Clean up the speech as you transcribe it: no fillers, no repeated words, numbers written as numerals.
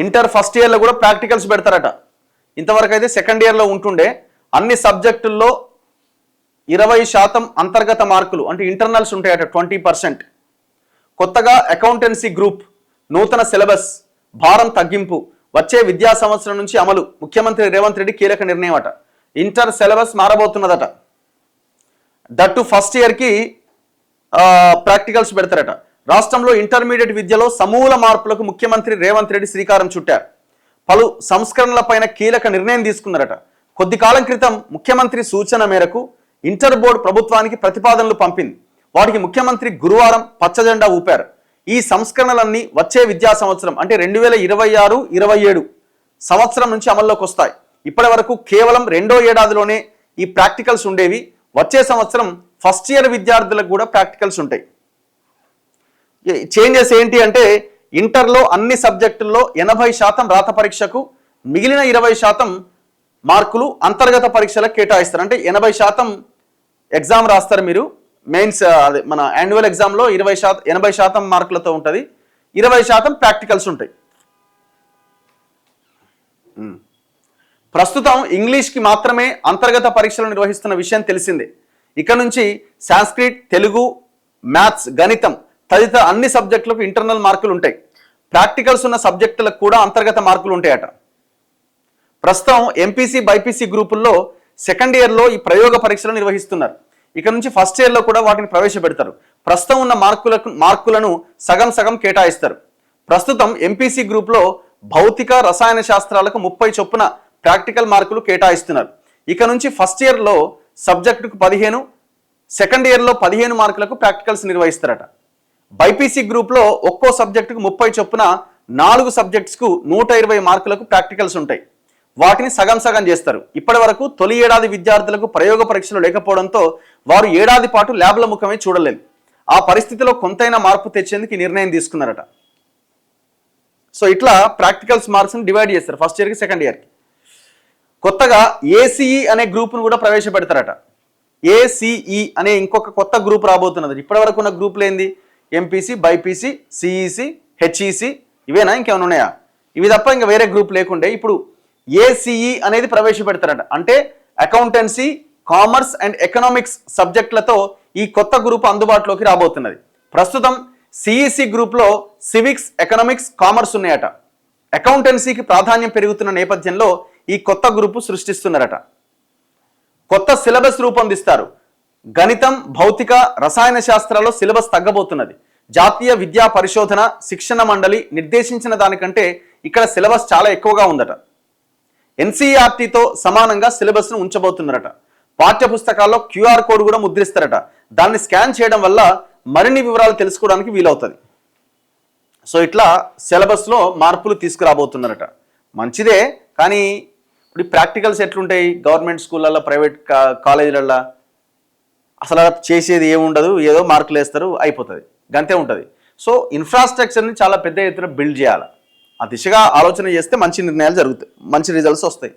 Inter first ఇయర్లో కూడా practicals పెడతారట. ఇంతవరకు అయితే సెకండ్ ఇయర్లో ఉంటుండే. అన్ని సబ్జెక్టుల్లో 20% అంతర్గత మార్కులు అంటే ఇంటర్నల్స్ ఉంటాయట 20%. కొత్తగా అకౌంటెన్సీ గ్రూప్ నూతన సిలబస్ భారం తగ్గింపు వచ్చే విద్యా సంవత్సరం నుంచి అమలు. ముఖ్యమంత్రి రేవంత్ రెడ్డి కీలక నిర్ణయం అట. ఇంటర్ సిలబస్ మారబోతున్నదట. దట్టు ఫస్ట్ ఇయర్కి ప్రాక్టికల్స్ పెడతారట. రాష్ట్రంలో ఇంటర్మీడియట్ విద్యలో సమూల మార్పులకు ముఖ్యమంత్రి రేవంత్ రెడ్డి శ్రీకారం చుట్టారు. పలు సంస్కరణలపైన కీలక నిర్ణయం తీసుకున్నారట. కొద్ది కాలం క్రితం ముఖ్యమంత్రి సూచన మేరకు ఇంటర్ బోర్డు ప్రభుత్వానికి ప్రతిపాదనలు పంపింది. వాటికి ముఖ్యమంత్రి గురువారం పచ్చజెండా ఊపారు. ఈ సంస్కరణలన్నీ వచ్చే విద్యా సంవత్సరం అంటే 2026-27 సంవత్సరం నుంచి అమల్లోకి వస్తాయి. ఇప్పటి వరకు కేవలం 2వ ఏడాదిలోనే ఈ ప్రాక్టికల్స్ ఉండేవి. వచ్చే సంవత్సరం ఫస్ట్ ఇయర్ విద్యార్థులకు కూడా ప్రాక్టికల్స్ ఉంటాయి. చేంజెస్ ఏంటి అంటే ఇంటర్లో అన్ని సబ్జెక్టుల్లో 80% రాత పరీక్షకు, మిగిలిన 20% మార్కులు అంతర్గత పరీక్షలకు కేటాయిస్తారు. అంటే 80% ఎగ్జామ్ రాస్తారు మీరు. మెయిన్స్ అదే మన యాన్యువల్ ఎగ్జామ్లో 80% మార్కులతో ఉంటుంది. 20% ప్రాక్టికల్స్ ఉంటాయి. ప్రస్తుతం ఇంగ్లీష్కి మాత్రమే అంతర్గత పరీక్షలు నిర్వహిస్తున్న విషయం తెలిసిందే. ఇక నుంచి సాంస్క్రిట్, తెలుగు, మ్యాథ్స్, గణితం తదితర అన్ని సబ్జెక్టులకు ఇంటర్నల్ మార్కులు ఉంటాయి. ప్రాక్టికల్స్ ఉన్న సబ్జెక్టులకు కూడా అంతర్గత మార్కులు ఉంటాయట. ప్రస్తుతం ఎంపీసీ, బైపీసీ గ్రూపుల్లో సెకండ్ ఇయర్లో ఈ ప్రయోగ పరీక్షలు నిర్వహిస్తున్నారు. ఇక నుంచి ఫస్ట్ ఇయర్లో కూడా వాటిని ప్రవేశపెడతారు. ప్రస్తుతం ఉన్న మార్కులను సగం సగం కేటాయిస్తారు. ప్రస్తుతం ఎంపీసీ గ్రూప్లో భౌతిక, రసాయన శాస్త్రాలకు 30 చొప్పున ప్రాక్టికల్ మార్కులు కేటాయిస్తున్నారు. ఇక నుంచి ఫస్ట్ ఇయర్లో సబ్జెక్టుకు 15, సెకండ్ ఇయర్లో 15 మార్కులకు ప్రాక్టికల్స్ నిర్వహిస్తారట. బైపీసీ గ్రూప్లో ఒక్కో సబ్జెక్టుకు 30 చొప్పున 4 సబ్జెక్ట్స్కు 120 మార్కులకు ప్రాక్టికల్స్ ఉంటాయి. వాటిని సగం సగం చేస్తారు. ఇప్పటి వరకు తొలి ఏడాది విద్యార్థులకు ప్రయోగ పరీక్షలు లేకపోవడంతో వారు ఏడాది పాటు ల్యాబ్ల ముఖమే చూడలేదు. ఆ పరిస్థితిలో కొంతైనా మార్పు తెచ్చేందుకు ఈ నిర్ణయం తీసుకున్నారట. సో ఇట్లా ప్రాక్టికల్స్ మార్క్స్ని డివైడ్ చేస్తారు ఫస్ట్ ఇయర్కి, సెకండ్ ఇయర్కి. కొత్తగా ఏసీఈ అనే గ్రూప్ను కూడా ప్రవేశపెడతారట. ఏసీఈ అనే ఇంకొక కొత్త గ్రూప్ రాబోతున్నది. ఇప్పటి వరకు ఉన్న గ్రూపులు ఏంది? ఎంపీసీ, బైపీసీ, సిఈసి, హెచ్ఈసి, ఇవేనా? ఇంకేమైనా ఉన్నాయా? ఇవి తప్ప ఇంకా వేరే గ్రూప్ లేకుండే ఇప్పుడు ఏసీఈ అనేది ప్రవేశపెడతారట. అంటే అకౌంటెన్సీ, కామర్స్ అండ్ ఎకనామిక్స్ సబ్జెక్టులతో ఈ కొత్త గ్రూప్ అందుబాటులోకి రాబోతున్నది. ప్రస్తుతం సిఈసి గ్రూప్లో సివిక్స్, ఎకనామిక్స్, కామర్స్ ఉన్నాయట. అకౌంటెన్సీకి ప్రాధాన్యం పెరుగుతున్న నేపథ్యంలో ఈ కొత్త గ్రూపు సృష్టిస్తున్నారట. కొత్త సిలబస్ రూపొందిస్తారు. గణితం, భౌతిక, రసాయన శాస్త్రాల్లో సిలబస్ తగ్గబోతున్నది. జాతీయ విద్యా పరిశోధన శిక్షణ మండలి నిర్దేశించిన దానికంటే ఇక్కడ సిలబస్ చాలా ఎక్కువగా ఉందట. ఎన్సీఈఆర్టీతో సమానంగా సిలబస్ను ఉంచబోతున్నారట. పాఠ్య పుస్తకాల్లో క్యూఆర్ కోడ్ కూడా ముద్రిస్తారట. దాన్ని స్కాన్ చేయడం వల్ల మరిన్ని వివరాలు తెలుసుకోవడానికి వీలవుతుంది. సో ఇట్లా సిలబస్లో మార్పులు తీసుకురాబోతున్నారట. మంచిదే, కానీ ఇప్పుడు ప్రాక్టికల్స్ ఎట్లుంటాయి గవర్నమెంట్ స్కూళ్ళల్లో, ప్రైవేట్ కాలేజీలల్లో? అసలు చేసేది ఏముండదు, ఏదో మార్కులు వేస్తారు, అయిపోతుంది, గంతే ఉంటుంది. సో ఇన్ఫ్రాస్ట్రక్చర్ని చాలా పెద్ద ఎత్తున బిల్డ్ చేయాలి. ఆ దిశగా ఆలోచన చేస్తే మంచి నిర్ణయాలు జరుగుతాయి, మంచి రిజల్ట్స్ వస్తాయి.